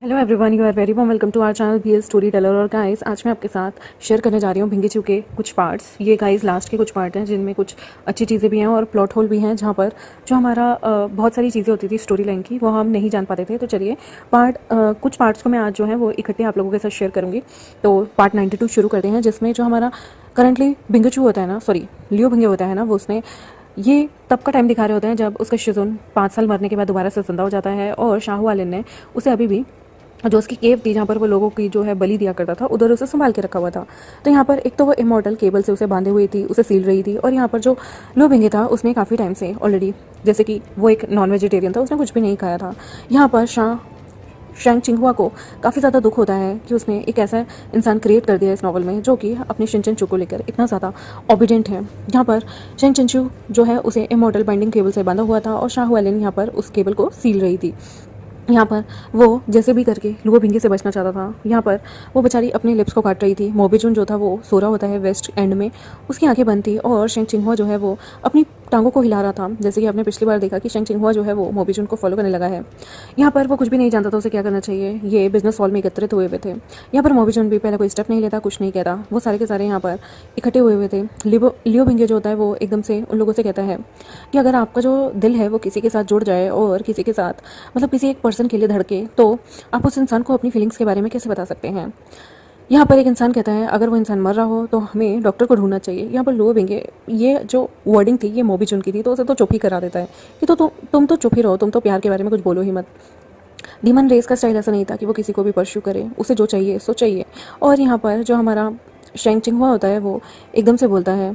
Hello everyone, you are very warm welcome to our channel BL storyteller. और guys, आज मैं आपके साथ शेयर करने जा रही हूँ भिंगी चू के कुछ पार्ट्स। ये गाइस लास्ट के कुछ पार्ट हैं जिनमें कुछ अच्छी चीज़ें भी हैं और प्लॉट होल भी हैं, जहाँ पर जो हमारा बहुत सारी चीज़ें होती थी स्टोरी लाइन की, वो हम नहीं जान पाते थे। तो चलिए कुछ पार्ट्स को मैं आज जो है वो इकट्ठे आप लोगों के साथ शेयर करूँगी। तो पार्ट 92 शुरू करते हैं, जिसमें जो हमारा करंटली भिंगचू होता है ना, सॉरी लियो भिंगे होता है ना, वो उसने ये तब का टाइम दिखा रहे होते हैं जब उसका शिजुन 5 साल मरने के बाद दोबारा से जिंदा हो जाता है। और शाहू आलिन ने उसे अभी भी जो उसकी केव थी, जहाँ पर वो लोगों की जो है बलि दिया करता था, उधर उसे संभाल के रखा हुआ था। तो यहाँ पर एक तो वो इमॉर्टल केबल से उसे बांधे हुई थी, उसे सील रही थी। और यहाँ पर जो लो भिंगे था, उसने काफ़ी टाइम से ऑलरेडी, जैसे कि वो एक नॉन वेजिटेरियन था, उसने कुछ भी नहीं खाया था। यहाँ पर शैंग चिंगहुआ को काफ़ी ज़्यादा दुख होता है कि उसने एक ऐसा इंसान क्रिएट कर दिया इस नॉवल में जो कि अपने शिनचेनचू को लेकर इतना ज़्यादा ओबीडेंट है। यहाँ पर शैंग चिंचू जो है उसे इमॉर्टल बाइंडिंग केबल से बांधा हुआ था और शाहू एलिन यहाँ पर उस केबल को सील रही थी। यहाँ पर वो जैसे भी करके लुओ भिंगे से बचना चाहता था। यहाँ पर वो बेचारी अपने लिप्स को काट रही थी। मोबीजुन जो था वो सो रहा होता है वेस्ट एंड में, उसकी आंखें बंद थी। और शेंग चिंगहुआ जो है वो अपनी टांगों को हिला रहा था, जैसे कि आपने पिछली बार देखा कि शेंग चिंगहुआ जो है वो मोबीजुन को फॉलो करने लगा है। यहाँ पर वो कुछ भी नहीं जानता था उसे क्या करना चाहिए। ये बिजनेस हॉल में एकत्रित हुए हुए थे। यहाँ पर मोबीजुन भी पहले कोई स्टेप नहीं लेता, कुछ नहीं कहता। वो सारे के सारे यहाँ पर इकट्ठे हुए हुए थे। लियो भिंगे जो होता है वो एकदम से उन लोगों से कहता है कि अगर आपका जो दिल है वो किसी के साथ जुड़ जाए और किसी के साथ मतलब किसी एक पर्सन के लिए धड़के, तो आप उस इंसान को अपनी फीलिंग्स के बारे में कैसे बता सकते हैं। यहाँ पर एक इंसान कहता है अगर वो इंसान मर रहा हो तो हमें डॉक्टर को ढूंढना चाहिए। यहाँ पर लुओ भिंगे, ये जो वर्डिंग थी ये मोबीजुन की थी, तो उसे तो चुप ही करा देता है कि तुम तो चुप ही रहो, तुम तो प्यार के बारे में कुछ बोलो ही मत। डीमन रेस का स्टाइल ऐसा नहीं था कि वो किसी को भी परस्यू करे, उसे जो चाहिए सो चाहिए। और यहाँ पर जो हमारा शेंग चिंगहुआ होता है वो एकदम से बोलता है,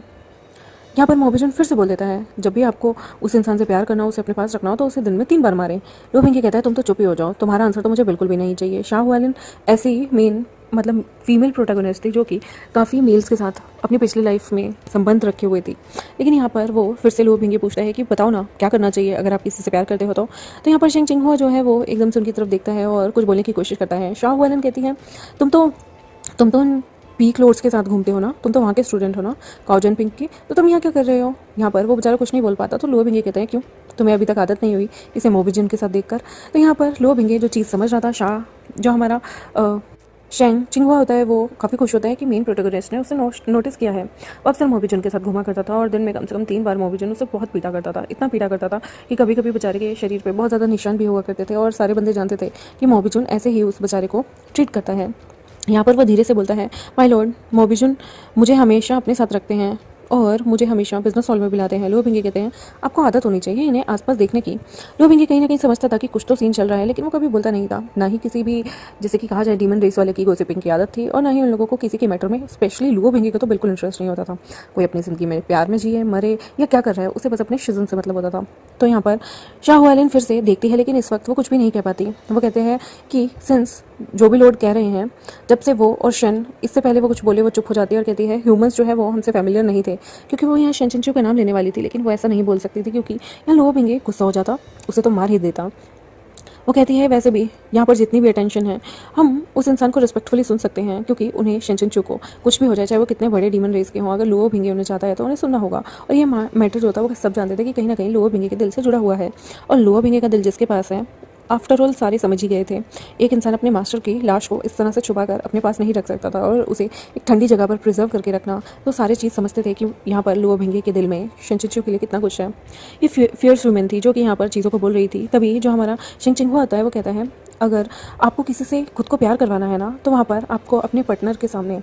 यहाँ पर मोबीजुन फिर से बोल देता है जब भी आपको उस इंसान से प्यार करना हो, उसे अपने पास रखना हो, तो उसे दिन में 3 बार मारें। लो भिंगे कहता है तुम तो चुप ही हो जाओ, तुम्हारा आंसर तो मुझे बिल्कुल भी नहीं चाहिए। शाहू एलिन ऐसी मेन मतलब फीमेल प्रोटैगनिस्ट थी जो कि काफ़ी मेल्स के साथ अपनी पिछली लाइफ में संबंध रखे हुए थी। लेकिन यहाँ पर वो फिर से लो भिंगे पूछता है कि बताओ ना क्या करना चाहिए अगर आप किसी से प्यार करते हो तो। यहाँ पर शेंग चिंगहुआ जो है वो एकदम से उनकी तरफ देखता है और कुछ बोलने की कोशिश करता है। शाहू एलिन कहती है तुम तो पीक लॉर्ड्स के साथ घूमते हो ना, तुम तो वहाँ के स्टूडेंट हो ना काओजन पिंक की, तो तुम यहाँ क्या कर रहे हो। यहाँ पर वो बेचारा कुछ नहीं बोल पाता। तो लो भिंगे कहते हैं क्यों, तुम्हें अभी तक आदत नहीं हुई इसे मोबीजुन के साथ देखकर। तो यहाँ पर लो भिंगे जो चीज़ समझ रहा था, जो हमारा शेंग चिंगहुआ होता है वो काफ़ी खुश होता है कि मेन प्रोटैगनिस्ट ने उसे नोटिस किया है। वो अक्सर मोबीजुन के साथ घुमा करता था और दिन में कम से कम 3 बार मोबीजुन उसे बहुत पीटा करता था, इतना पीटा करता था कि कभी कभी बेचारे के शरीर पे बहुत ज़्यादा निशान भी हुआ करते थे। और सारे बंदे जानते थे कि मोबीजुन ऐसे ही उस बेचारे को ट्रीट करता है। यहाँ पर वो धीरे से बोलता है, माय लॉर्ड, मोबीजुन मुझे हमेशा अपने साथ रखते हैं और मुझे हमेशा बिजनेस हॉल में बुलाते हैं। लो भिंगे कहते हैं आपको आदत होनी चाहिए इन्हें आसपास देखने की। लो भिंगे कहीं ना कहीं समझता था कि कुछ तो सीन चल रहा है, लेकिन वो कभी बोलता नहीं था। ना ही किसी भी, जैसे कि कहा जाए, डीमन रेस वाले की गॉसिपिंग की आदत थी, और ना ही उन लोगों को किसी के मैटर में, स्पेशली लुओ भिंगे को तो बिल्कुल इंटरेस्ट नहीं होता था। कोई अपनी जिंदगी में प्यार में जिए मरे या क्या कर रहा है, उसे बस अपने शिजन से मतलब होता था। तो यहाँ पर शाहू एलिन फिर से देखती है, लेकिन इस वक्त वो कुछ भी नहीं कह पाती। वो कहते हैं कि सिंस जो भी लॉर्ड कह रहे हैं, जब से वो और शन, इससे पहले वो कुछ बोले वो चुप हो जाती है और कहती है ह्यूमंस जो है वो हमसे फैमिलियर नहीं थे, क्योंकि वो यहाँ शन चिंचू का नाम लेने वाली थी, लेकिन वो ऐसा नहीं बोल सकती थी क्योंकि यहाँ लो भिंगे गुस्सा हो जाता, उसे तो मार ही देता। वो कहती है वैसे भी यहाँ पर जितनी भी अटेंशन है, हम उस इंसान को रिस्पेक्टफुली सुन सकते हैं, क्योंकि उन्हें शिनचिंचू को कुछ भी हो जाए, चाहे वो कितने बड़े डीमन रेस के हों, अगर लुओ भिंगे उन्हें चाहता है तो उन्हें सुनना होगा। और ये मैटर जो होता है वो सब जानते थे कि कहीं ना कहीं लुओ भिंगे के दिल से जुड़ा हुआ है। और लुओ भिंगे का दिल जिसके पास है, आफ्टर ऑल सारे समझ ही गए थे, एक इंसान अपने मास्टर की लाश को इस तरह से छुपाकर अपने पास नहीं रख सकता था और उसे एक ठंडी जगह पर प्रिजर्व करके रखना। तो सारे चीज़ समझते थे कि यहाँ पर लुओ भिंगे के दिल में शिनचिंचू के लिए कितना कुछ है। ये फियर्स वुमेन थी जो कि यहाँ पर चीज़ों को बोल रही थी। तभी जो हमारा शिंग चिंगहुआ होता है वो कहता है अगर आपको किसी से खुद को प्यार करवाना है ना, तो वहाँ पर आपको अपने पार्टनर के सामने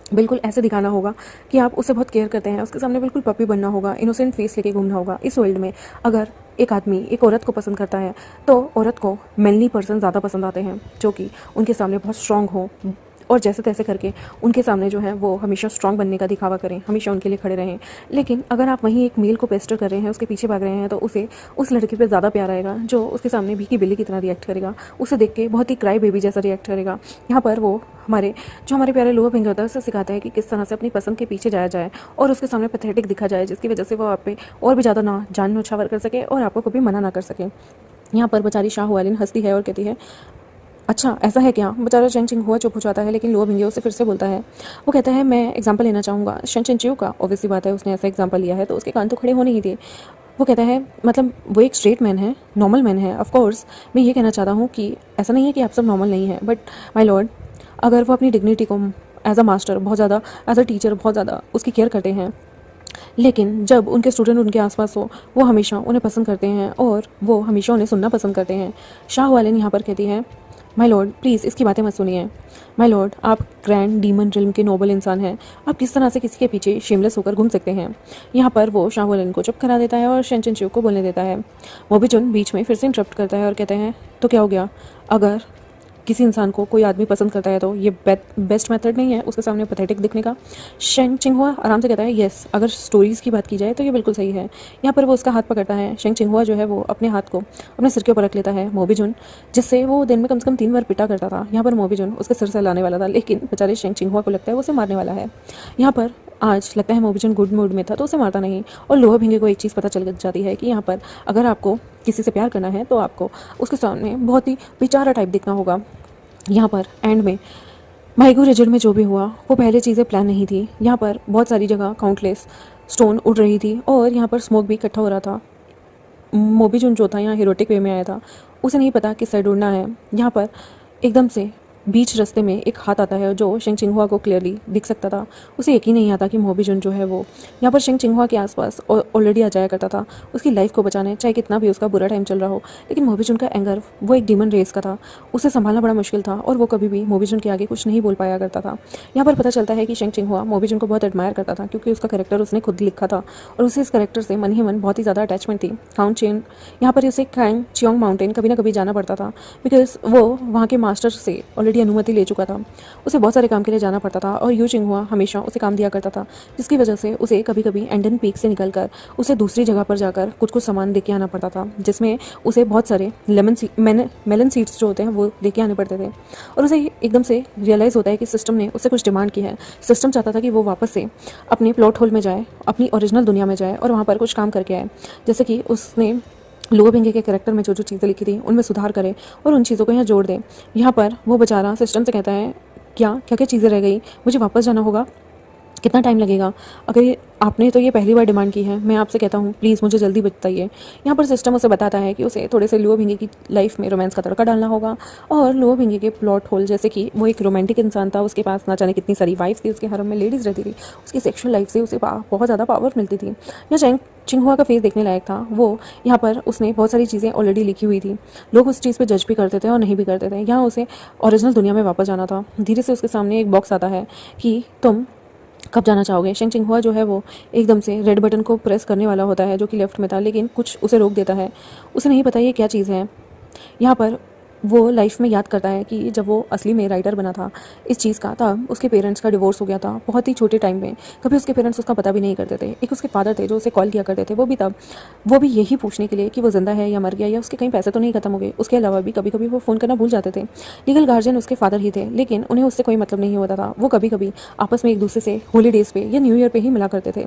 बिल्कुल ऐसे दिखाना होगा कि आप उसे बहुत केयर करते हैं। उसके सामने बिल्कुल पपी बनना होगा, इनोसेंट फेस लेके घूमना होगा। इस वर्ल्ड में अगर एक आदमी एक औरत को पसंद करता है तो औरत को मेनली पर्सन ज़्यादा पसंद आते हैं, जो कि उनके सामने बहुत स्ट्रांग हो और जैसे तैसे करके उनके सामने जो है वो हमेशा स्ट्रांग बनने का दिखावा करें, हमेशा उनके लिए खड़े रहें। लेकिन अगर आप वहीं एक मेल को पेस्टर कर रहे हैं, उसके पीछे भाग रहे हैं, तो उसे उस लड़की पे ज़्यादा प्यार आएगा जो उसके सामने भीगी बिल्ली की तरह रिएक्ट करेगा, उसे देख के बहुत ही क्राई बेबी जैसा रिएक्ट करेगा। यहाँ पर वो हमारे प्यारे लुओ भिंगे होता है उसे सिखाता है कि किस तरह से अपनी पसंद के पीछे जाया जाए और उसके सामने पैथेटिक दिखा जाए, जिसकी वजह से वो आप पे और भी ज़्यादा ना जान न्यौछावर कर सके और आपको कभी मना ना कर सके। यहाँ पर बेचारी शाहू एलिन हंसती है और कहती है अच्छा ऐसा है क्या। बेचारा शेंग चिंगहुआ चुप हो जाता है, लेकिन लुओ भिंगे उसे फिर से बोलता है। वो कहता है मैं एग्जांपल लेना चाहूँगा। शेंग चिंचू का ऑब्वियसली बात है, उसने ऐसा एग्जांपल लिया है तो उसके कान तो खड़े होने ही थे। वो कहता है मतलब वो एक स्ट्रेट मैन है, नॉर्मल मैन है। ऑफ कोर्स मैं ये कहना चाहता हूँ कि ऐसा नहीं है कि आप सब नॉर्मल नहीं हैं, बट माय लॉर्ड अगर वो अपनी डिग्निटी को एज अ मास्टर बहुत ज़्यादा, एज अ टीचर बहुत ज़्यादा उसकी केयर करते हैं, लेकिन जब उनके स्टूडेंट उनके आसपास हो वो हमेशा उन्हें पसंद करते हैं और वो हमेशा उन्हें सुनना पसंद करते हैं। शाह वालिन यहाँ पर कहती है माय लॉर्ड प्लीज़ इसकी बातें मत सुनिए। माय लॉर्ड आप ग्रैंड डीमन रिल्म के नोबल इंसान हैं, आप किस तरह से किसी के पीछे शेमलेस होकर घूम सकते हैं। यहाँ पर वो शाह वालिन को चुप करा देता है और शेन चिन चिऊ को बोलने देता है। मोबीजुन बीच में फिर से इंटरप्ट करता है और कहते हैं तो क्या हो गया, अगर किसी इंसान को कोई आदमी पसंद करता है तो ये बेस्ट मेथड नहीं है उसके सामने पैथेटिक दिखने का। शेंग चिंगहुआ आराम से कहता है यस, अगर स्टोरीज़ की बात की जाए तो ये बिल्कुल सही है। यहाँ पर वो उसका हाथ पकड़ता है। शेंग चिंगहुआ जो है वो अपने हाथ को अपने सिर के ऊपर रख लेता है मोबीजुन, जिससे वो दिन में कम से कम 3 बार पिटा करता था। यहाँ पर मोबीजुन उसके सिर से लाने वाला था, लेकिन बेचारे शेंग चिंगहुआ को लगता है वो उसे मारने वाला है। यहाँ पर आज लगता है मोबीजुन गुड मूड में था तो उसे मारता नहीं। और लोहा भिंगे को एक चीज़ पता चल जाती है कि यहाँ पर अगर आपको किसी से प्यार करना है तो आपको उसके सामने बहुत ही बेचारा टाइप दिखना होगा। यहाँ पर एंड में माइगो रिजन में जो भी हुआ वो पहले चीज़ें प्लान नहीं थी। यहाँ पर बहुत सारी जगह काउंटलेस स्टोन उड़ रही थी और यहाँ पर स्मोक भी इकट्ठा हो रहा था। मोबीजुन जो था यहाँ हीरोटिक वे में आया था, उसे नहीं पता किस साइड उड़ना है। यहाँ पर एकदम से बीच रास्ते में एक हाथ आता है जो शेंग चिंगहुआ को क्लियरली दिख सकता था। उसे यकीन नहीं आता कि मोबीजुन जो है वो यहाँ पर शेंग चिंगहुआ के आसपास ऑलरेडी आ जाया करता था उसकी लाइफ को बचाने, चाहे कितना भी उसका बुरा टाइम चल रहा हो। लेकिन मोबीजुन का एंगर वो एक डीमन रेस का था, उसे संभालना बड़ा मुश्किल था और वो कभी भी मोबीजुन के आगे कुछ नहीं बोल पाया करता था। यहाँ पर पता चलता है कि शेंग चिंगहुआ मोबीजुन को बहुत एडमायर करता था क्योंकि उसका कैरेक्टर उसने खुद लिखा था और उसे इस कैरेक्टर से मन ही मन बहुत ही ज़्यादा अटैचमेंट थी। काउंट चेन यहाँ पर उसे कैंग चियोंग माउंटेन कभी ना कभी जाना पड़ता था बिकॉज वो वहाँ के मास्टर से ऑलरेडी अनुमति ले चुका था। उसे बहुत सारे काम के लिए जाना पड़ता था और यू चिंगहुआ हमेशा उसे काम दिया करता था, जिसकी वजह से उसे कभी कभी एंडन पीक से निकलकर उसे दूसरी जगह पर जाकर कुछ कुछ सामान देके आना पड़ता था, जिसमें उसे बहुत सारे मेलन सीड्स जो होते हैं वो देके आने पड़ते थे। और उसे एकदम से रियलाइज़ होता है कि सिस्टम ने उससे कुछ डिमांड की है। सिस्टम चाहता था कि वो वापस से अपने प्लॉट होल में जाए, अपनी ओरिजिनल दुनिया में जाए और वहाँ पर कुछ काम करके आए, जैसे कि उसने लोअर भिंगे के कैरेक्टर में जो जो चीज़ें लिखी थी उनमें सुधार करे और उन चीज़ों को यहाँ जोड़ दे। यहाँ पर वो बेचारा सिस्टम से कहता है क्या क्या क्या चीज़ें रह गई, मुझे वापस जाना होगा, कितना टाइम लगेगा, अगर आपने तो ये पहली बार डिमांड की है, मैं आपसे कहता हूँ प्लीज़ मुझे जल्दी बताइए। यहाँ पर सिस्टम उसे बताता है कि उसे थोड़े से लुओ भिंगे की लाइफ में रोमांस का तड़का डालना होगा और लुओ भिंगे के प्लॉट होल, जैसे कि वो एक रोमांटिक इंसान था, उसके पास ना जाने कितनी सारी वाइफ थी, उसके हरम में लेडीज़ रहती थी, उसकी सेक्शुअल लाइफ से उसे बहुत ज़्यादा पावर मिलती थी। या शेंग चिंगहुआ का फेस देखने लायक था। वो यहाँ पर उसने बहुत सारी चीज़ें ऑलरेडी लिखी हुई थी, लोग उस चीज़ पे जज भी करते थे और नहीं भी करते थे। यहाँ उसे ओरिजिनल दुनिया में वापस जाना था। धीरे से उसके सामने एक बॉक्स आता है कि तुम कब जाना चाहोगे। शेंग चिंगहुआ जो है वो एकदम से रेड बटन को प्रेस करने वाला होता है जो कि लेफ्ट में था, लेकिन कुछ उसे रोक देता है। उसे नहीं पता ये क्या चीज़ है। यहाँ पर वो लाइफ में याद करता है कि जब वो असली में राइटर बना था इस चीज़ का, तब उसके पेरेंट्स का डिवोर्स हो गया था बहुत ही छोटे टाइम में। कभी उसके पेरेंट्स उसका पता भी नहीं करते थे। एक उसके फादर थे जो उसे कॉल किया करते थे, वो भी यही पूछने के लिए कि वो जिंदा है या मर गया या उसके कहीं पैसे तो नहीं खत्म हो गए। उसके अलावा भी कभी कभी वो फ़ोन करना भूल जाते थे। लीगल गार्जियन उसके फादर ही थे, लेकिन उन्हें उससे कोई मतलब नहीं होता था। वो कभी कभी आपस में एक दूसरे से हॉलीडेज़ पे या न्यू ईयर पे ही मिला करते थे।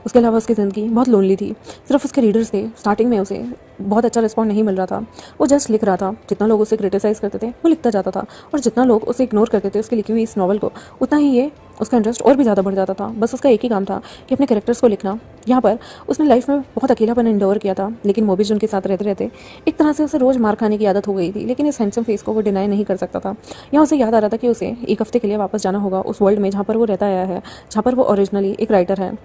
उसके अलावा उसकी ज़िंदगी बहुत लोनली थी। सिर्फ उसके रीडर्स थे। स्टार्टिंग में उसे बहुत अच्छा रिस्पॉन्ड नहीं मिल रहा था। वो जस्ट लिख रहा था, जितना लोग उसे क्रिटिसाइज़ करते थे वो लिखता जाता था और जितना लोग उसे इग्नोर करते थे उसकी लिखी हुई इस नॉवल को, उतना ही ये उसका इंटरेस्ट और भी ज़्यादा बढ़ जाता था। बस उसका एक ही काम था कि अपने कैरेक्टर्स को लिखना। यहाँ पर उसने लाइफ में बहुत अकेलापन इंडोर किया था, लेकिन मोबीजुन के साथ रहते रहते एक तरह से उसे रोज़ मार खाने की आदत हो गई थी, लेकिन इस हैंडसम फेस को वो डिनाई नहीं कर सकता था। यहाँ उसे याद आ रहा था कि उसे एक हफ्ते के लिए वापस जाना होगा उस वर्ल्ड में जहाँ पर वो रहता आया है, जहाँ पर वो ओरिजिनली एक राइटर है।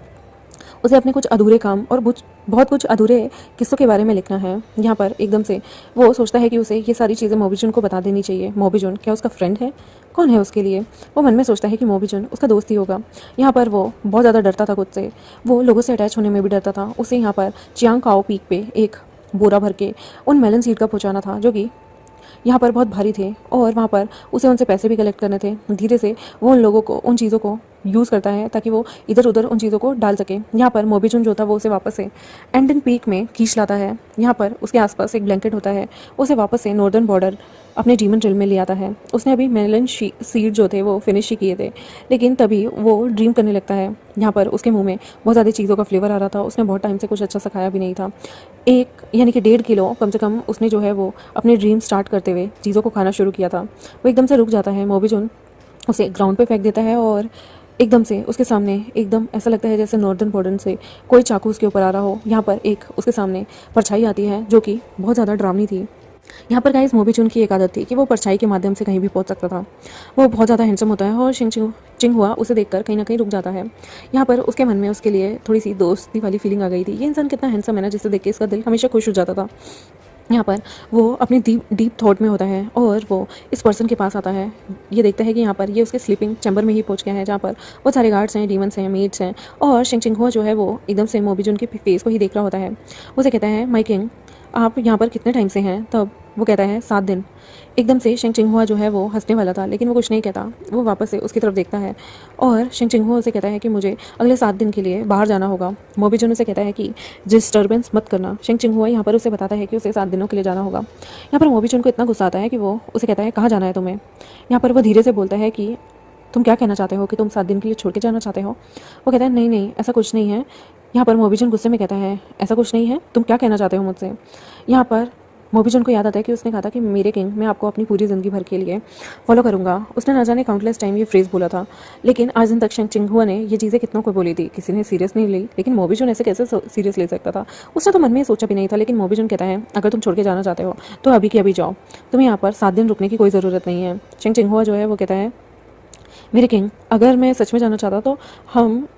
उसे अपने कुछ अधूरे काम और बहुत कुछ अधूरे किस्सों के बारे में लिखना है। यहाँ पर एकदम से वो सोचता है कि उसे ये सारी चीज़ें मोबीजुन को बता देनी चाहिए। मोबीजुन क्या उसका फ्रेंड है, कौन है उसके लिए? वो मन में सोचता है कि मोबीजुन उसका दोस्त ही होगा। यहाँ पर वो बहुत ज़्यादा डरता था खुद से, वो लोगों से अटैच होने में भी डरता था। उसे यहाँ पर चियांग काओ पीक पे एक बोरा भर के उन मेलन सीड का पहुँचाना था जो कि यहाँ पर बहुत भारी थे और वहाँ पर उसे उनसे पैसे भी कलेक्ट करने थे। धीरे से वो उन लोगों को, उन चीज़ों को यूज़ करता है ताकि वो इधर उधर उन चीज़ों को डाल सके। यहाँ पर मोबीजुन जो था वो उसे वापस से एंडन पीक में खींच लाता है। यहाँ पर उसके आसपास एक ब्लैंकेट होता है, उसे वापस से नॉर्दर्न बॉर्डर अपने डीमन रिल्म में ले आता है। उसने अभी मेलन सीड जो थे वो फिनिश ही किए थे, लेकिन तभी वो ड्रीम करने लगता है। यहाँ पर उसके मुंह में बहुत ज़्यादा चीज़ों का फ्लेवर आ रहा था। उसने बहुत टाइम से कुछ अच्छा सा खाया भी नहीं था। एक यानी कि 1.5 किलो कम से कम उसने जो है वो अपने ड्रीम स्टार्ट करते हुए चीज़ों को खाना शुरू किया था। वो एकदम से रुक जाता है। मोबीजुन उसे ग्राउंड पे फेंक देता है और एकदम से उसके सामने एकदम ऐसा लगता है जैसे नॉर्दर्न बॉर्डर से कोई चाकू उसके ऊपर आ रहा हो। यहाँ पर एक उसके सामने परछाई आती है जो कि बहुत ज़्यादा डरावनी थी। यहाँ पर गाइस मोबीचुन की एक आदत थी कि वो परछाई के माध्यम से कहीं भी पहुँच सकता था। वो बहुत ज़्यादा हैंडसम होता है और चिंगहुआ उसे देखकर कहीं ना कहीं रुक जाता है। यहाँ पर उसके मन में उसके लिए थोड़ी सी दोस्ती वाली फीलिंग आ गई थी। ये इंसान कितना हैंडसम है ना, जिसे देख के इसका दिल हमेशा खुश हो जाता था। यहाँ पर वो अपनी डीप थॉट में होता है और वो इस पर्सन के पास आता है। ये देखता है कि यहाँ पर ये उसके स्लीपिंग चैम्बर में ही पहुँच गया है, जहाँ पर बहुत सारे गार्ड्स हैं, डीमंस हैं, मेड्स हैं। और चिंगहुआ जो है वो एकदम से मोबीजुन के फेस को ही देख रहा होता है। उसे कहता है, माई किंग, आप यहाँ पर कितने टाइम से हैं? तब वो कहता है 7 दिन। एकदम से चिंगहुआ जो है वो हंसने वाला था, लेकिन वो कुछ नहीं कहता। वो वापस से उसकी तरफ देखता है और चिंगहुआ उसे कहता है कि मुझे अगले 7 दिन के लिए बाहर जाना होगा। मोबीजुन उसे कहता है कि डिस्टर्बेंस मत करना। चिंगहुआ यहाँ पर उसे बताता है कि उसे 7 दिनों के लिए जाना होगा। यहाँ पर मोबीजुन को इतना गुस्सा आता है कि वो उसे कहता है, कहाँ जाना है तुम्हें? यहाँ पर वो धीरे से बोलता है कि तुम क्या कहना चाहते हो कि तुम 7 दिन के लिए छोड़ के जाना चाहते हो? वो कहता है, नहीं नहीं, ऐसा कुछ नहीं है। यहाँ पर मोबीजुन गुस्से में कहता है, ऐसा कुछ नहीं है, तुम क्या कहना चाहते हो मुझसे? यहाँ पर मोबीजुन को याद आता है कि उसने कहा था कि मेरे किंग, मैं आपको अपनी पूरी ज़िंदगी भर के लिए फॉलो करूंगा। उसने ना जाने काउंटलेस टाइम ये फ्रेज़ बोला था, लेकिन आज दिन तक चिंगहुआ ने ये चीज़ें कितनों को बोली थी, किसी ने सीरियस नहीं ली। लेकिन मोबीजुन ऐसे कैसे सीरियस ले सकता था? उसने तो मन में सोचा भी नहीं था। लेकिन मोबीजुन कहता है, अगर तुम छोड़ के जाना चाहते हो तो अभी की अभी जाओ, तुम्हें यहाँ पर 7 दिन रुकने की कोई ज़रूरत नहीं है। चिंगहुआ जो है वो कहता है, मेरे किंग, अगर मैं सच में जाना चाहता तो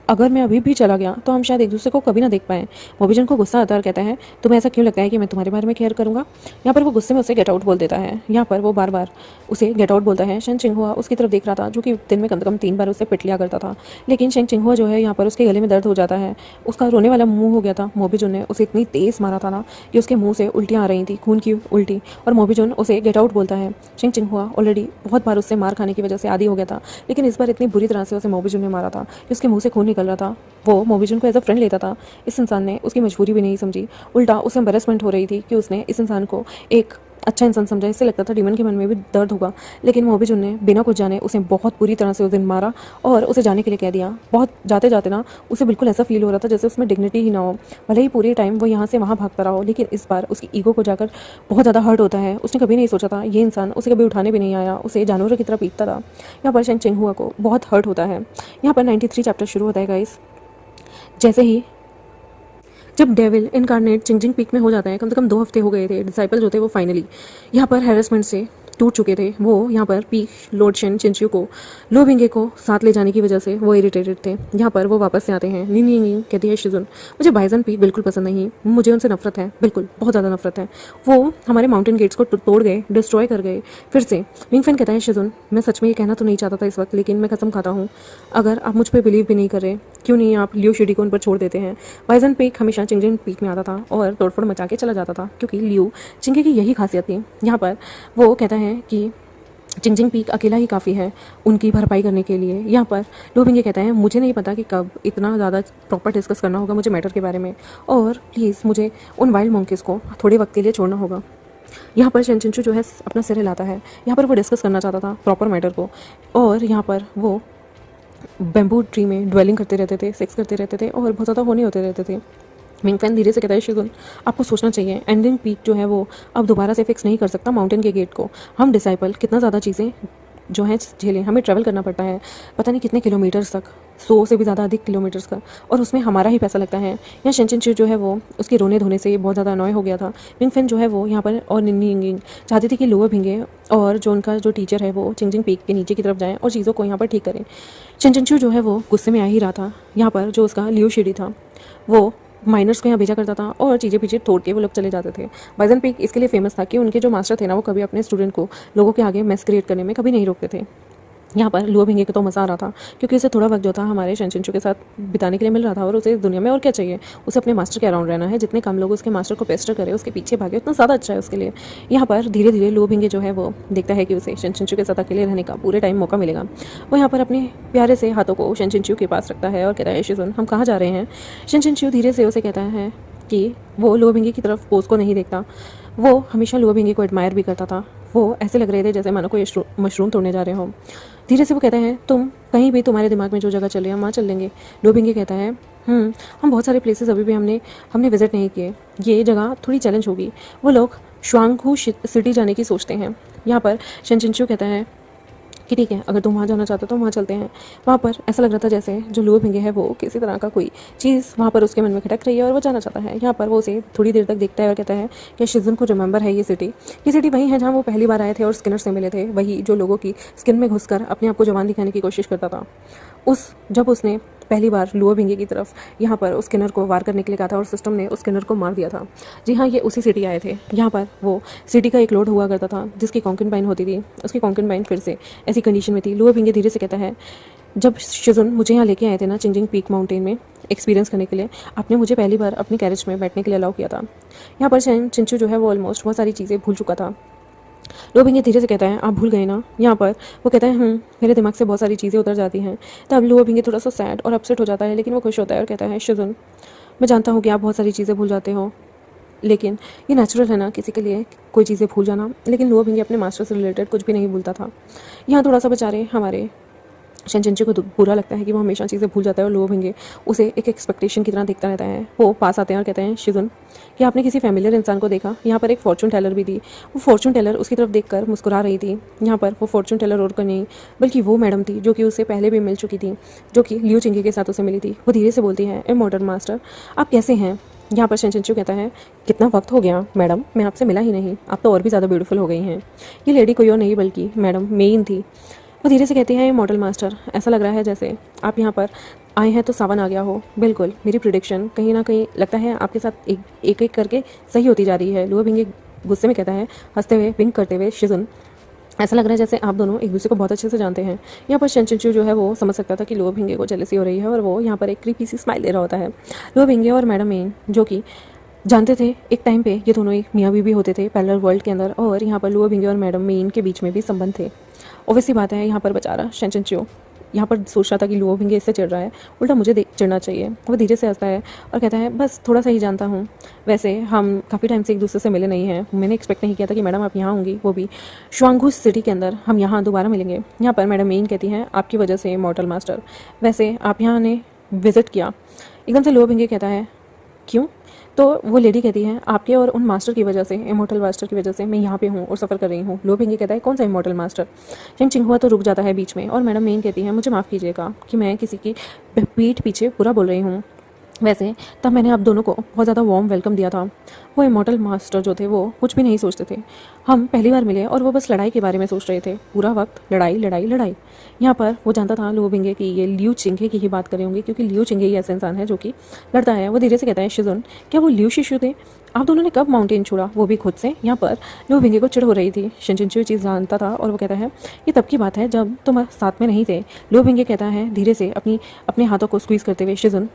अगर मैं अभी भी चला गया तो हम शायद एक दूसरे को कभी ना देख पाएँ। मोबीजुन को गुस्सा आता है और कहता है, तुम्हें ऐसा क्यों लगता है कि मैं तुम्हारे बारे में केयर करूँगा? यहाँ पर वो गुस्से में उसे गेट आउट बोल देता है। यहाँ पर वो बार बार उसे गेट आउट बोलता है। चिंगहुआ उसकी तरफ देख रहा था, जो कि दिन में कम से कम 3 बार उसे पिट लिया करता था। लेकिन चिंगहुआ जो है यहाँ पर उसके गले में दर्द हो जाता है। उसका रोने वाला मुंह हो गया था। मोबीजुन ने उसे इतनी तेज़ मारा था ना कि उसके मुंह से उल्टियाँ आ रही थी, खून की उल्टी। और मोबीजुन उसे गेट आउट बोलता है। चिंगहुआ ऑलरेडी बहुत बार उससे मार खाने की वजह से आदी हो गया था, लेकिन इस बार इतनी बुरी तरह से उसे मोबीजुन ने मारा था कि उसके मुंह से खून निकल रहा था। वो मोबीजुन को एज अ फ्रेंड लेता था। इस इंसान ने उसकी मजबूरी भी नहीं समझी, उल्टा उसे एम्बेरसमेंट हो रही थी कि उसने इस इंसान को एक अच्छा इंसान समझा। इससे लगता था डीमन के मन में भी दर्द होगा, लेकिन मोबीजुन ने बिना कुछ जाने उसे बहुत बुरी तरह से उस दिन मारा और उसे जाने के लिए कह दिया। बहुत जाते जाते ना उसे बिल्कुल ऐसा फील हो रहा था जैसे उसमें डिग्निटी ही ना हो। भले ही पूरी टाइम वो यहाँ से वहाँ भागता रहा हो, लेकिन इस बार उसकी ईगो को जाकर बहुत ज़्यादा हर्ट होता है। उसने कभी नहीं सोचा था ये इंसान उसे कभी उठाने भी नहीं आया, उसे जानवरों की तरह पीटता था। यहाँ पर चिंगहुआ को बहुत हर्ट होता है। यहाँ पर 93 चैप्टर शुरू होता है गाइस। जैसे ही जब डेविल इनकारनेट चिंगजिंग पीक में हो जाता है, कम से कम 2 हफ्ते हो गए थे। डिसाइपल जो थे वो फाइनली यहाँ पर हैरेसमेंट से टूट चुके थे। वो यहाँ पर पीक लॉर्ड शेन चिंचियो को लो विंगे को साथ ले जाने की वजह से वो इरिटेटेड थे। यहाँ पर वो वापस से आते हैं। नी कहती है शिजुन, मुझे बाइजन पीक बिल्कुल पसंद नहीं, मुझे उनसे नफरत है, बिल्कुल बहुत ज़्यादा नफरत है। वो हमारे माउंटेन गेट्स को तोड़ गए, डिस्ट्रॉय कर गए। फिर से विंगफेन कहता है, शिजुन, मैं सच में ये कहना तो नहीं चाहता था इस वक्त, लेकिन मैं कसम खाता हूँ, अगर आप मुझ पर बिलीव भी नहीं कर रहे, क्यों नहीं आप लियो शिडी को उन पर छोड़ देते हैं? बाइजन पीक हमेशा चिंगजिंग पीक में आता था और तोड़फोड़ मचा के चला जाता था, क्योंकि लियो चिंगे की यही खासियत थी। यहाँ पर वो कहता है कि चिंगजिंग पीक अकेला ही काफ़ी है उनकी भरपाई करने के लिए। यहाँ पर लो विंगे कहता है, मुझे नहीं पता कि कब इतना ज़्यादा प्रॉपर डिस्कस करना होगा मुझे मैटर के बारे में, और प्लीज़ मुझे उन वाइल्ड मंकीज़ को थोड़े वक्त के लिए छोड़ना होगा। यहाँ पर चिंचू जो है अपना सिर हिलाता है। यहाँ पर वो डिस्कस करना चाहता था प्रॉपर मैटर को, और यहाँ पर वो बैम्बू ट्री में ड्वेलिंग करते रहते थे, सेक्स करते रहते थे और बहुत ज़्यादा होने होते रहते थे। विंगफेन धीरे से कहता है, शिजुन, आपको सोचना चाहिए, एंडिंग पीक जो है वो अब दोबारा से फिक्स नहीं कर सकता माउंटेन के गेट को। हम डिसाइपल कितना ज़्यादा चीज़ें जो हैं झेलें, हमें ट्रैवल करना पड़ता है पता नहीं कितने किलोमीटर्स तक, 100 से भी ज़्यादा अधिक किलोमीटर्स का, और उसमें हमारा ही पैसा लगता है। यहाँ शेनचिंचू जो है वो उसके रोने धोने से बहुत ज़्यादा अनॉय हो गया था। विंगफेन जो है वो यहाँ पर और निन्नी इंगिंग चाहती थी कि लोअर भिंगे और जो उनका जो टीचर है वो चिंगजिंग पीक के नीचे की तरफ जाएँ और चीज़ों को यहाँ पर ठीक करें। शेनचिंचू जो है वो गुस्से में आ ही रहा था। यहाँ पर जो उसका लियो शिडी था वो माइनर्स को यहाँ भेजा करता था और चीज़ें पीछे तोड़ के वो लोग चले जाते थे। बाइजन पीक इसके लिए फेमस था कि उनके जो मास्टर थे ना, वो कभी अपने स्टूडेंट को लोगों के आगे मेस क्रिएट करने में कभी नहीं रोकते थे। यहाँ पर लुओ भिंगे को तो मज़ा आ रहा था, क्योंकि उसे थोड़ा वक्त जो था हमारे शेनचिंचू के साथ बिताने के लिए मिल रहा था, और उसे इस दुनिया में और क्या चाहिए। उसे अपने मास्टर के अराउंड रहना है। जितने कम लोग उसके मास्टर को पेस्टर करे, उसके पीछे भागे, उतना ज़्यादा अच्छा है उसके लिए। यहाँ पर धीरे धीरे लुओ भिंगे जो है वो देखता है कि उसे शेनचिंचू के साथ अकेले रहने का पूरे टाइम मौका मिलेगा। वो यहाँ पर अपने प्यारे से हाथों को शेनचिंचू के पास रखता है और कहता है, शिजुन, हम कहाँ जा रहे हैं? शेनचिंचू धीरे से उसे कहता है कि वो लुओ भिंगे की तरफ पोज को नहीं देखता। वो हमेशा लुओ भिंगे को एडमायर भी करता था। वो ऐसे लग रहे थे जैसे मानो कोई मशरूम तोड़ने जा रहे हो। धीरे से वो कहता है, तुम कहीं भी तुम्हारे दिमाग में जो जगह चल रही है वहाँ चल लेंगे। लुओ भिंगे कहता है, हम बहुत सारे प्लेसेस अभी भी हमने विजिट नहीं किए, ये जगह थोड़ी चैलेंज होगी। वो लोग शुआंगहू सिटी जाने की सोचते हैं। यहाँ पर शेनचिंचू कहता है, कि ठीक है, अगर तुम वहाँ जाना चाहते हो तो वहाँ चलते हैं। वहाँ पर ऐसा लग रहा था जैसे जो लुओ बिंगे है वो किसी तरह का कोई चीज़ वहाँ पर उसके मन में खटक रही है और वो जाना चाहता है। यहाँ पर वो उसे थोड़ी देर तक देखता है और कहता है कि शिजुन को रिमेंबर है ये सिटी वही है जहाँ वो पहली बार आए थे और स्किनर से मिले थे, वही जो लोगों की स्किन में घुसकर अपने आप को जवान दिखाने की कोशिश करता था। जब उसने पहली बार लुओ बिंगे की तरफ यहाँ पर उस स्किनर को वार करने के लिए कहा था और सिस्टम ने उस स्किनर को मार दिया था। जी हाँ, ये उसी सिटी आए थे। यहाँ पर वो सिटी का एक लॉर्ड हुआ करता था जिसकी कॉन्कनबाइन होती थी। उसकी कॉन्कनबाइन फिर से ऐसी कंडीशन में थी। लुओ बिंगे धीरे से कहता है, जब शिजुन मुझे यहाँ लेके आए थे ना चिंगजिंग पीक माउंटेन में एक्सपीरियंस करने के लिए, आपने मुझे पहली बार अपनी कैरेज में बैठने के लिए अलाउ किया था। यहाँ पर चिंचू जो है वो ऑलमोस्ट बहुत सारी चीज़ें भूल चुका था। लुओ बिंगे धीरे से कहता है, आप भूल गए ना। यहाँ पर वो कहता है, मेरे दिमाग से बहुत सारी चीज़ें उतर जाती हैं। तब लुओ बिंगे थोड़ा सा सैड और अपसेट हो जाता है, लेकिन वो खुश होता है और कहता है, शिजुन मैं जानता हूँ कि आप बहुत सारी चीज़ें भूल जाते हो, लेकिन ये नेचुरल है ना किसी के लिए कोई चीज़ें भूल जाना। लेकिन लुओ बिंगे अपने मास्टर से रिलेटेड कुछ भी नहीं भूलता था। यहाँ थोड़ा सा बेचारे हमारे शिनचिंचू को बुरा लगता है कि वो हमेशा चीज़ें भूल जाता है और लुओ बिंगे उसे एक एक्सपेक्टेशन की तरह देखता रहता है। वो पास आते हैं और कहते हैं, शिजुन कि आपने किसी फैमिलियर इंसान को देखा। यहाँ पर एक फॉर्चून टेलर भी थी। वो फॉर्चून टेलर उसकी तरफ देखकर मुस्कुरा रही थी। यहाँ पर वो फॉर्चून टेलर और कोई नहीं बल्कि वो मैडम थी जो कि उससे पहले भी मिल चुकी थी, जो कि लियो चिंगे के साथ उसे मिली थी। वो धीरे से बोलती है, ए मॉडर्न मास्टर, आप कैसे हैं। यहाँ पर शिनचिंचू कहता है, कितना वक्त हो गया मैडम, मैं आपसे मिला ही नहीं, आप तो और भी ज़्यादा ब्यूटीफुल हो गई हैं। ये लेडी कोई और नहीं बल्कि मैडम मेइन थी। वो धीरे से कहती है, मॉडल मास्टर, ऐसा लग रहा है जैसे आप यहाँ पर आए हैं तो सावन आ गया हो। बिल्कुल मेरी प्रिडिक्शन कहीं ना कहीं लगता है आपके साथ एक एक करके सही होती जा रही है। लुओ बिंगे गुस्से में कहता है, हंसते हुए विंक करते हुए, शिजुन ऐसा लग रहा है जैसे आप दोनों एक दूसरे को बहुत अच्छे से जानते हैं। यहाँ पर शिनचिंचू जो है वो समझ सकता था कि लुओ बिंगे को जेलसी हो रही है और वो यहाँ पर एक क्रीपी सी स्माइल दे रहा होता है। लुओ बिंगे और मैडम मेन जो कि जानते थे एक टाइम पे ये दोनों एक मियाँ बीवी होते थे पैरेलल वर्ल्ड के अंदर, और यहाँ पर लुओ बिंगे और मैडम मेन के बीच में भी संबंध थे। ऑब्वियसली बात है, यहाँ पर बेचारा शिनचिंचू यहाँ पर सोच रहा था कि लुओ बिंगे इससे चिढ़ रहा है, उल्टा मुझे चिढ़ना चाहिए। वो धीरे से हंसता है और कहता है, बस थोड़ा सा ही जानता हूँ, वैसे हम काफ़ी टाइम से एक दूसरे से मिले नहीं हैं। मैंने एक्सपेक्ट नहीं किया था कि मैडम आप यहाँ होंगी, वो भी शुआंगुस सिटी के अंदर। हम यहाँ दोबारा मिलेंगे। यहाँ पर मैडम मेन कहती हैं, आपकी वजह से मॉर्टल मास्टर, वैसे आप यहाँ ने विजिट किया। एकदम से लुओ बिंगे कहता है, क्यों। तो वो लेडी कहती है, आपके और उन मास्टर की वजह से, इमॉर्टल मास्टर की वजह से मैं यहाँ पे हूँ और सफ़र कर रही हूँ। लुओ बिंगे कहता है, कौन सा इमॉर्टल मास्टर। चिंगहुआ तो रुक जाता है बीच में और मैडम मेन कहती है, मुझे माफ़ कीजिएगा कि मैं किसी की पीठ पीछे बुरा बोल रही हूँ। वैसे तब मैंने आप दोनों को बहुत ज़्यादा वार्म वेलकम दिया था। वो इमॉर्टल मास्टर जो थे वो कुछ भी नहीं सोचते थे। हम पहली बार मिले और वो बस लड़ाई के बारे में सोच रहे थे, पूरा वक्त लड़ाई लड़ाई लड़ाई। यहाँ पर वो जानता था लुओ बिंगे कि ये लियो चिंगे की ही बात कर रहे होंगे, क्योंकि लियो चिंगे ही ऐसा इंसान है जो कि लड़ता है। वो धीरे से कहता है, शिजुन क्या वो लियो शिशु थे। आप दोनों ने कब माउंटेन छोड़ा, वो भी खुद से। यहाँ पर लुओ बिंगे को चिढ़ हो रही थी। शिनचिंचू चीज़ जानता था और वो कहता है, ये तब की बात है जब तुम साथ में नहीं थे। लुओ बिंगे कहता है धीरे से अपने हाथों को स्क्वीज़ करते हुए, शिजुन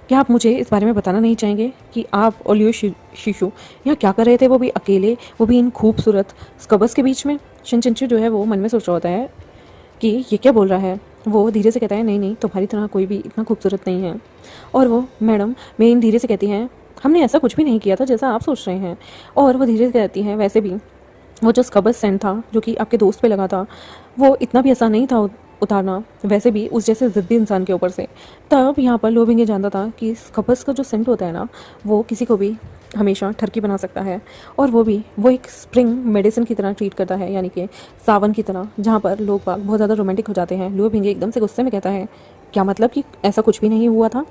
क्या आप मुझे इस बारे में बताना नहीं चाहेंगे कि आप और लियो शिशु यहाँ क्या कर रहे थे, वो भी अकेले, वो भी इन खूबसूरत स्कबस के बीच में। शिनचिंचू जो है वो मन में सोच रहा होता है कि ये क्या बोल रहा है। वो धीरे से कहता है, नहीं नहीं, तुम्हारी तरह कोई भी इतना खूबसूरत नहीं है। और वो मैडम मेन धीरे से कहती हैं, हमने ऐसा कुछ भी नहीं किया था जैसा आप सोच रहे हैं। और वो धीरे से कहती हैं, वैसे भी वो जो स्कबस सेंट था जो कि आपके दोस्त पे लगा था, वो इतना भी आसान नहीं था उतारना, वैसे भी उस जैसे ज़िद्दी इंसान के ऊपर से। तब यहाँ पर लुओ बिंगे जानता था कि स्कबस का जो सेंट होता है ना, वो किसी को भी हमेशा ठरकी बना सकता है, और वो एक स्प्रिंग मेडिसिन की तरह ट्रीट करता है, यानी कि सावन की तरह, जहाँ पर लोग बाग बहुत ज़्यादा रोमांटिक हो जाते हैं। लुओ बिंगे एकदम से गुस्से में कहता है, क्या मतलब कि ऐसा कुछ भी नहीं हुआ था।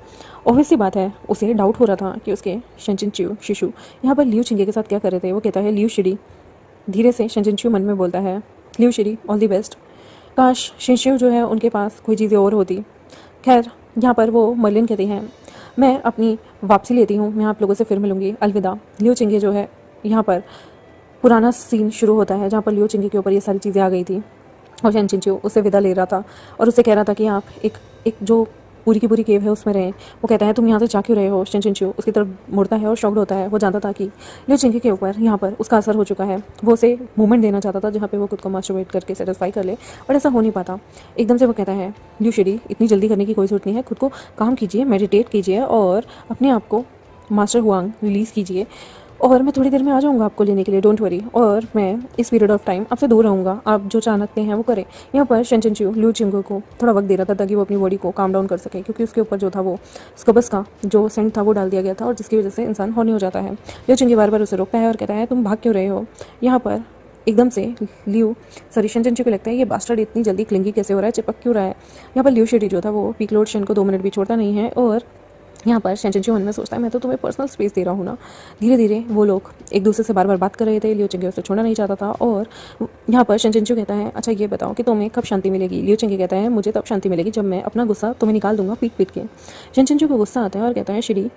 ऑब्वियसली बात है, उसे डाउट हो रहा था कि उसके शिनचिंचू शिशु यहाँ पर लियो चिंगे के साथ क्या कर रहे थे। वो कहता है, लियो शिडी। धीरे से शिनचिंचू मन में बोलता है, लियो शिडी ऑल द बेस्ट। काश शिनचिंचू जो है उनके पास कोई चीज़ें और होती। खैर यहाँ पर वो मर्लिन कहती हैं, मैं अपनी वापसी लेती हूँ, मैं आप लोगों से फिर मिलूंगी, अलविदा। लियो चिंगे जो है, यहाँ पर पुराना सीन शुरू होता है जहाँ पर लियो चिंगे के ऊपर ये सारी चीज़ें आ गई थी और शिनचिंचू उससे विदा ले रहा था और उससे कह रहा था कि आप एक जो पूरी की पूरी केव है उसमें रहें। वो कहता है, तुम यहाँ से जा क्यों रहे हो। शिनचिंचू उसकी तरफ मुड़ता है और शॉक्ड होता है। वो जानता था कि लियो चिंगे के ऊपर यहाँ पर उसका असर हो चुका है। वो उसे मूवमेंट देना चाहता था जहाँ पे वो खुद को मास्टरबेट करके सेटिस्फाई कर ले, बट ऐसा हो नहीं पाता। एकदम से वो कहता है, लियो शिडी इतनी जल्दी करने की कोई ज़रूरत नहीं है, खुद को काम कीजिए, मेडिटेट कीजिए और अपने आप को मास्टर हुआंग रिलीज़ कीजिए, और मैं थोड़ी देर में आ जाऊँगा आपको लेने के लिए, डोंट वरी। और मैं इस पीरियड ऑफ टाइम आपसे दूर रहूँगा, आप जो चाहते हैं वो करें। यहाँ पर शिनचिंचू लियो चिंगे को थोड़ा वक्त दे रहा था ताकि वो अपनी बॉडी को काम डाउन कर सके, क्योंकि उसके ऊपर जो था वो स्कबस का जो सेंट था वो डाल दिया गया था, और जिसकी वजह से इंसान हॉर्नी हो जाता है। लियो चिंगे बार बार उसे रोकता है और कहता है, तुम भाग क्यों रहे हो। यहाँ पर एकदम से शेनचिंचू को लगता है ये बास्टर्ड इतनी जल्दी क्लिंगी कैसे हो रहा है, चिपक क्यों रहा है। यहाँ पर लियू शिडी जो था वो पीक लॉर्ड शेन को 2 मिनट भी छोड़ता नहीं है और यहाँ पर शेनचिंचू मन में सोचता है मैं तो तुम्हें पर्सनल स्पेस दे रहा हूँ ना। धीरे धीरे वो लोग एक दूसरे से बार बार बात कर रहे थे। लियू चिंगे उसे छोड़ना नहीं चाहता था और यहाँ पर शेनचिंचू कहता है अच्छा ये बताओ कि तुम्हें कब शांति मिलेगी। लियू चिंगे कहता है मुझे तब शांति मिलेगी जब मैं अपना गुस्सा तुम्हें निकाल दूंगा पीट पीट के। शेनचिंचू को गुस्सा आता है और कहता है शिडी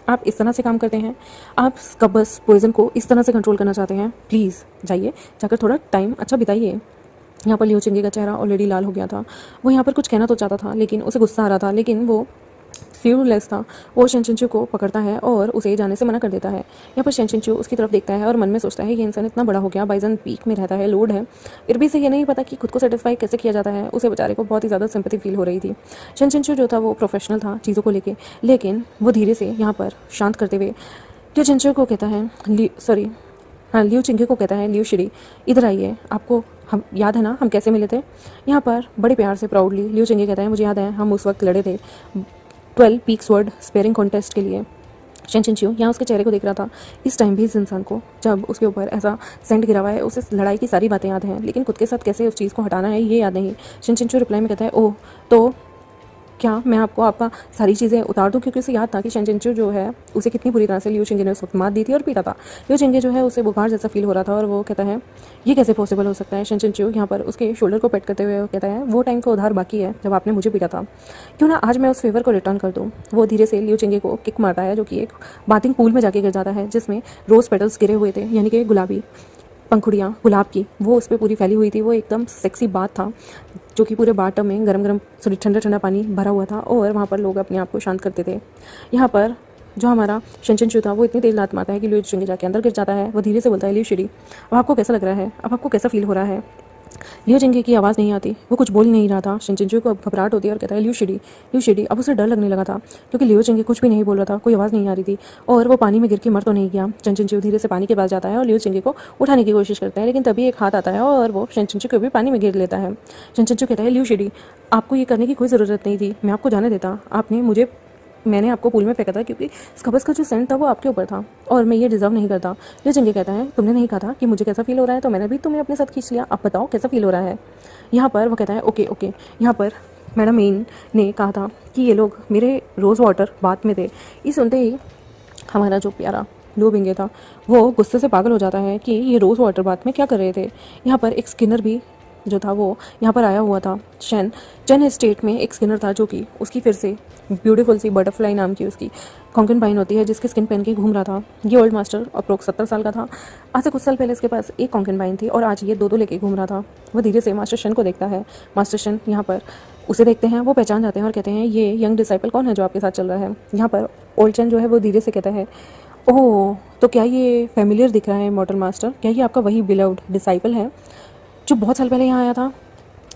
आप इस तरह से काम करते हैं, आप कब्बस पॉइजन को इस तरह से कंट्रोल करना चाहते हैं, प्लीज़ जाइए जाकर थोड़ा टाइम अच्छा बिताइए। यहाँ पर लियू चिंगे का चेहरा ऑलरेडी लाल हो गया था। वो यहाँ पर कुछ कहना तो चाहता था लेकिन उसे गुस्सा आ रहा था, लेकिन वो फ्यूलेस था। वो शेनचिंचू को पकड़ता है और उसे जाने से मना कर देता है। यहाँ पर शेनचिंचू उसकी तरफ देखता है और मन में सोचता है ये इंसान इतना बड़ा हो गया, बाइजन पीक में रहता है, लोड है, फिर भी इसे ये नहीं पता कि खुद को सेटिस्फाई कैसे किया जाता है। उसे बेचारे को बहुत ही ज़्यादा सिंपैथी फील हो रही थी। शेनचिंचू जो था वो प्रोफेशनल था चीज़ों को लेके, लेकिन वो धीरे से यहाँ पर शांत करते हुए लियू चिंचू को कहता है लियू चिंगे को कहता है लियू शिडी इधर आइए, आपको हम याद है ना हम कैसे मिले थे। यहाँ पर बड़े प्यार से प्राउडली लियू चिंगे कहता है मुझे याद है हम उस वक्त लड़े थे 12 पीक स्वॉर्ड स्पेयरिंग कॉन्टेस्ट के लिए। शेनचिंचू यहाँ उसके चेहरे को देख रहा था। इस टाइम भी इस इंसान को जब उसके ऊपर ऐसा सेंट गिरा हुआ है उसे लड़ाई की सारी बातें याद हैं, लेकिन खुद के साथ कैसे उस चीज़ को हटाना है ये याद नहीं। शेनचिंचू रिप्लाई में कहता है ओह तो क्या मैं आपको आपका सारी चीज़ें उतार दूं, क्योंकि उसे याद था कि शेनचिंचू जो है उसे कितनी बुरी तरह से लियू चिंगे ने उस वक्त मार दी थी और पीटा था। लियू चिंगे जो है उसे बुखार जैसा फील हो रहा था और वो कहता है ये कैसे पॉसिबल हो सकता है। शेनचिंचू यहाँ पर उसके शोल्डर को पेट करते हुए कहता है वो टाइम का उधार बाकी है जब आपने मुझे पीटा था, क्यों ना आज मैं उस फेवर को रिटर्न कर दूँ। वो धीरे से लियू चिंगे को किक मारता है जो कि एक बाथिंग पूल में जाके गिर जाता है जिसमें रोज़ पेटल्स गिरे हुए थे, यानी कि गुलाबी पंखुड़ियाँ गुलाब की वो उस पर पूरी फैली हुई थी। वो एकदम सेक्सी बात था जो कि पूरे बाथ टब में गरम ठंडा ठंडा पानी भरा हुआ था और वहाँ पर लोग अपने आप को शांत करते थे। यहाँ पर जो हमारा शेनचिंचू था वो इतनी तेज लात मारता है कि लियू चिंगे जाके अंदर गिर जाता है। वो धीरे से बोलता है लियू शिडी अब आपको कैसा लग रहा है, अब आपको कैसा फील हो रहा है। लियू चिंगे की आवाज़ नहीं आती, वो कुछ बोल नहीं रहा था। शेनचिंचू को अब घबराहट होती है और कहता है लियू शिडी। अब उसे डर लगने लगा था क्योंकि लियू चिंगे कुछ भी नहीं बोल रहा था, कोई आवाज़ नहीं आ रही थी और वो पानी में गिर के मर तो नहीं गया। शेनचिंचू धीरे से पानी के पास जाता है और लियू चिंगे को उठाने की कोशिश करता है, लेकिन तभी एक हाथ आता है और वो शेनचिंचू को भी पानी में गिर लेता है। शेनचिंचू कहता है लियू शिडी आपको ये करने की कोई ज़रूरत नहीं थी, मैं आपको जाने देता, मैंने आपको पूल में फेंका था क्योंकि स्कबस का जो सेंट था वो आपके ऊपर था और मैं ये डिज़र्व नहीं करता। लियू चिंगे कहता है तुमने नहीं कहा था कि मुझे कैसा फील हो रहा है, तो मैंने भी तुम्हें अपने साथ खींच लिया, अब बताओ कैसा फील हो रहा है। यहाँ पर वो कहता है ओके यहाँ पर मैडम मेन ने कहा था कि ये लोग मेरे रोज़ वाटर बात में थे। ये सुनते ही हमारा जो प्यारा लियू चिंगे था वो गुस्से से पागल हो जाता है कि ये रोज़ वाटर बात में क्या कर रहे थे। यहाँ पर एक स्किनर भी जो था वो यहाँ पर आया हुआ था। चेन एस्टेट में एक स्किनर था जो कि उसकी फिर से ब्यूटीफुल सी बटरफ्लाई नाम की उसकी कॉन्कनबाइन होती है जिसकी स्किन पहन के घूम रहा था। ये ओल्ड मास्टर अप्रोक्स 70 साल का था। आज से कुछ साल पहले इसके पास एक कॉन्कनबाइन थी और आज ये दो लेके घूम रहा था। वो धीरे से मास्टर शन को देखता है। मास्टर शन यहाँ पर उसे देखते हैं, वो पहचान जाते हैं और कहते हैं ये यंग डिसाइपल कौन है जो आपके साथ चल रहा है। यहाँ पर ओल्ड चैन जो है वो धीरे से कहता है ओह तो क्या ये फेमिलियर दिख रहा है मॉर्टल मास्टर, क्या ये आपका वही बिलव्ड डिसाइपल है जो बहुत साल पहले यहाँ आया था।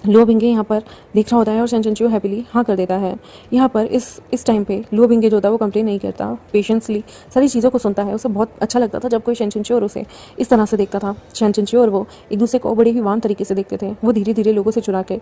लियू चिंगे यहाँ पर देख रहा होता है और शेनचिंचू हैप्पीली हाँ कर देता है। यहाँ पर इस टाइम पे लियू चिंगे जो होता है वो कंप्लेन नहीं करता, पेशेंसली सारी चीज़ों को सुनता है। उसे बहुत अच्छा लगता था जब कोई शेनचिंचू और उसे इस तरह से देखता था। शेनचिंचू और वो एक दूसरे को बड़े ही वार्म तरीके से देखते थे। वो धीरे धीरे लोगों से चुरा के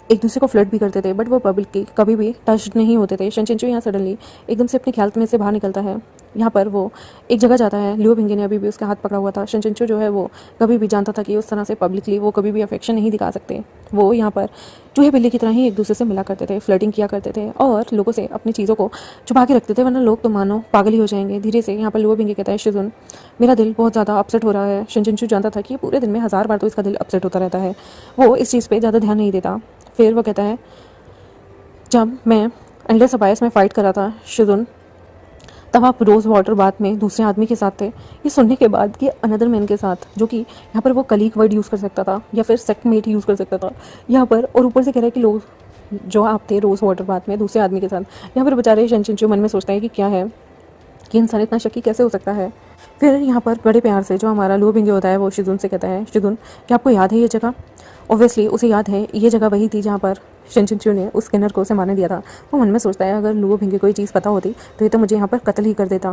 एक दूसरे को फ्लर्ट भी करते थे, बट वो पब्लिक कभी भी टच नहीं होते थे। शेनचिंचू यहाँ सडनली एकदम से अपने ख्याल में से बाहर निकलता है। यहाँ पर वो एक जगह जाता है। लियू चिंगे ने अभी भी उसका हाथ पकड़ा हुआ था। शेनचिंचू जो है वो कभी भी जानता था कि उस तरह से पब्लिकली वो कभी भी अफेक्शन नहीं दिखा सकते। वो यहाँ पर चूहे बिल्ली की तरह ही एक दूसरे से मिला करते थे, फ्लर्टिंग किया करते थे और लोगों से अपनी चीज़ों को छुपा के रखते थे, वरना लोग तो मानो पागल ही हो जाएंगे। धीरे से यहाँ पर लियू चिंगे कहता है शिजुन मेरा दिल बहुत ज़्यादा अपसेट हो रहा है। शेनचिंचू जानता था कि पूरे दिन में 1000 बार तो इसका दिल अपसेट होता रहता है। वो इस चीज़ पर ज़्यादा ध्यान नहीं देता। फिर वो कहता है जब मैं एंडलेस अबायस में फ़ाइट कर रहा था शिजुन, तब आप रोज़ वाटर बात में दूसरे आदमी के साथ थे। ये सुनने के बाद कि अनदर मैन के साथ, जो कि यहाँ पर वो कलीग वर्ड यूज़ कर सकता था या फिर सेक्टमेट यूज़ कर सकता था यहाँ पर, और ऊपर से कह रहा है कि लोग जो आप थे रोज़ वाटर बात में दूसरे आदमी के साथ। यहाँ पर बेचारे शेनचिंचू मन में सोचता है कि क्या है कि इंसान इतना शकी कैसे हो सकता है। फिर यहाँ पर बड़े प्यार से जो हमारा लियू चिंगे होता है वो शिजुन से कहता है शिजुन क्या आपको याद है ये जगह। ऑब्वियसली उसे याद है ये जगह वही थी जहाँ पर शेनचिंचू ने उस स्किनर को उसे मारने दिया था। वो मन में सोचता है अगर लियू चिंगे कोई चीज़ पता होती तो ये तो मुझे यहाँ पर कत्ल ही कर देता।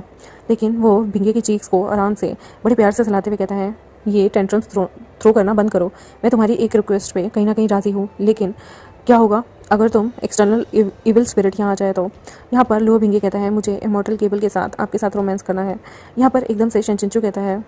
लेकिन वो चिंगे की चीक्स को आराम से बड़े प्यार से सहलाते हुए कहता है ये टेंट्रम्स थ्रो करना बंद करो। मैं तुम्हारी एक रिक्वेस्ट पे कहीं ना कहीं राज़ी हूँ, लेकिन क्या होगा अगर तुम एक्सटर्नल इविल स्पिरिट यहाँ आ जाए तो। यहाँ पर लियू चिंगे कहता है मुझे इमॉर्टल केबल के साथ आपके साथ रोमांस करना है। यहाँ पर एकदम से शेनचिंचू कहता है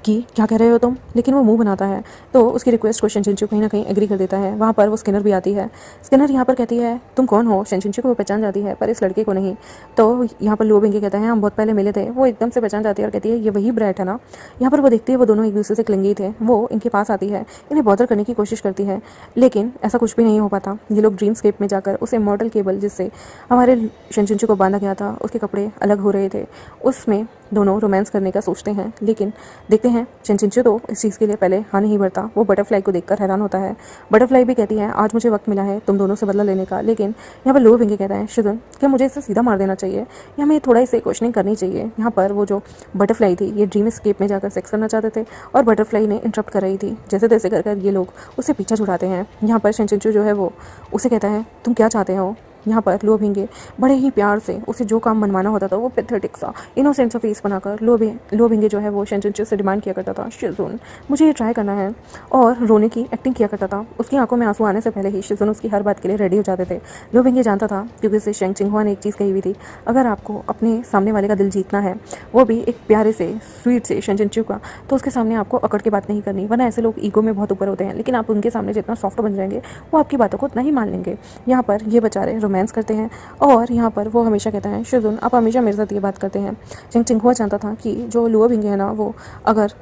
कि क्या कह रहे हो तुम, लेकिन वो मुंह बनाता है। तो उसकी रिक्वेस्ट को शेनचिंचू कहीं ना कहीं एग्री कर देता है। वहाँ पर वो स्किनर भी आती है। स्किनर यहाँ पर कहती है तुम कौन हो। शेनचिंचू को वो पहचान जाती है पर इस लड़के को नहीं। तो यहाँ पर लुओ बिंगे कहता है हम बहुत पहले मिले थे। वो एकदम से पहचान जाती है और कहती है ये वही ब्रैट है ना। यहाँ पर वो देखती है वो दोनों एक दूसरे से क्लिंगी थे। वो इनके पास आती है, इन्हें बॉदर करने की कोशिश करती है, लेकिन ऐसा कुछ भी नहीं हो पाता। ये लोग ड्रीम स्केप में जाकर उस इमॉर्टल केबल जिससे हमारे शेनचिंचू को बांधा गया था, उसके कपड़े अलग हो रहे थे, उसमें दोनों रोमांस करने का सोचते हैं। लेकिन देखते हैं शेनचिंचू तो इस चीज़ के लिए पहले हाँ नहीं भरता। वो बटरफ्लाई को देखकर हैरान होता है। बटरफ्लाई भी कहती है आज मुझे वक्त मिला है तुम दोनों से बदला लेने का। लेकिन यहाँ पर लुओ बिंगे कहता है शिजुन क्या मुझे इसे सीधा मार देना चाहिए या हमें थोड़ा इसे क्वेश्चनिंग करनी चाहिए। यहाँ पर वो जो बटरफ्लाई थी ये ड्रीम स्केप में जाकर सेक्स करना चाहते थे और बटरफ्लाई ने इंटरप्ट कर रही थी। जैसे तैसे कर ये लोग उससे पीछा छुड़ाते हैं। यहाँ पर शेनचिंचू जो है वो उसे कहता है तुम क्या चाहते हो। यहाँ पर लुओ बिंगे बड़े ही प्यार से उसे जो काम मनवाना होता था वो पैथेटिक सा इनोसेंट सा फेस बनाकर लुओ बिंगे जो है वो शेनचिंचू से डिमांड किया करता था शिजुन मुझे ये ट्राई करना है, और रोने की एक्टिंग किया करता था। उसकी आंखों में आंसू आने से पहले ही शिजुन उसकी हर बात के लिए रेडी हो जाते थे। लुओ बिंगे जानता था क्योंकि उसे शेंग चिंगहुआ ने एक चीज़ कही हुई थी, अगर आपको अपने सामने वाले का दिल जीतना है, वो भी एक प्यारे से स्वीट से शेनचिंचू का, तो उसके सामने आपको अकड़ के बात नहीं करनी, वरना ऐसे लोग ईगो में बहुत ऊपर होते हैं, लेकिन आप उनके सामने जितना सॉफ्ट बन जाएंगे वो आपकी बातों को उतना ही मान लेंगे। यहाँ पर ये बेचारे रोमांस करते हैं और यहाँ पर वो हमेशा कहता है शिजुन आप हमेशा मेरे साथ ये बात करते हैं। शेंग चिंगहुआ जानता था कि जो लुओ बिंगे है ना वो अगर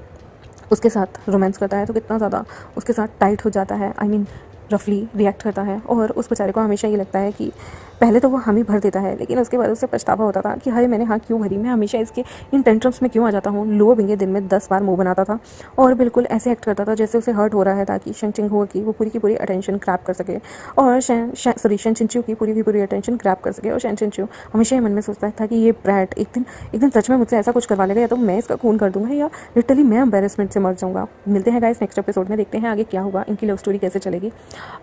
उसके साथ रोमांस करता है तो कितना ज़्यादा उसके साथ टाइट हो जाता है, आई मीन रफली रिएक्ट करता है। और उस बेचारे को हमेशा ये लगता है कि पहले तो वो हामी भर देता है, लेकिन उसके बाद उसे पछतावा होता था कि हाय मैंने हाँ क्यों भरी, मैं हमेशा इसके इन टेंट्रम्स में क्यों आ जाता हूँ। लुओ बिंगे दिन में 10 बार मुंह बनाता था और बिल्कुल ऐसे एक्ट करता था जैसे उसे हर्ट हो रहा है, ताकि शेंग चिंगहुआ की वो पूरी की पूरी अटेंशन ग्रैब कर सके और शेनचिंचू की पूरी अटेंशन ग्रैब कर सके। और शेनचिंचू हमेशा ही मन में सोचता था कि ये ब्रैट एक दिन सच में मुझसे ऐसा कुछ करवा लेगा, या तो मैं इसका खून कर दूंगा या लिटरली मैं एम्बेरसमेंट से मर जाऊंगा। मिलते हैं गाइस नेक्स्ट एपिसोड में, देखते हैं आगे क्या होगा, इनकी लव स्टोरी कैसे चलेगी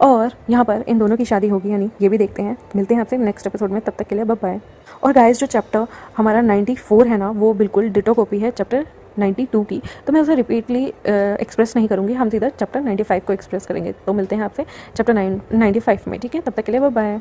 और यहाँ पर इन दोनों की शादी होगी या नहीं ये भी देखते हैं। मिलते हैं आपसे नेक्स्ट एपिसोड में, तब तक के लिए बाय बाय। और गाइस जो चैप्टर हमारा 94 है ना वो बिल्कुल डिटो कॉपी है चैप्टर 92 की, तो मैं उसे रिपीटली एक्सप्रेस नहीं करूँगी, हम सीधा चैप्टर 95 को एक्सप्रेस करेंगे। तो मिलते हैं आपसे चैप्टर 95 में, ठीक है, तब तक के लिए बाय बाय।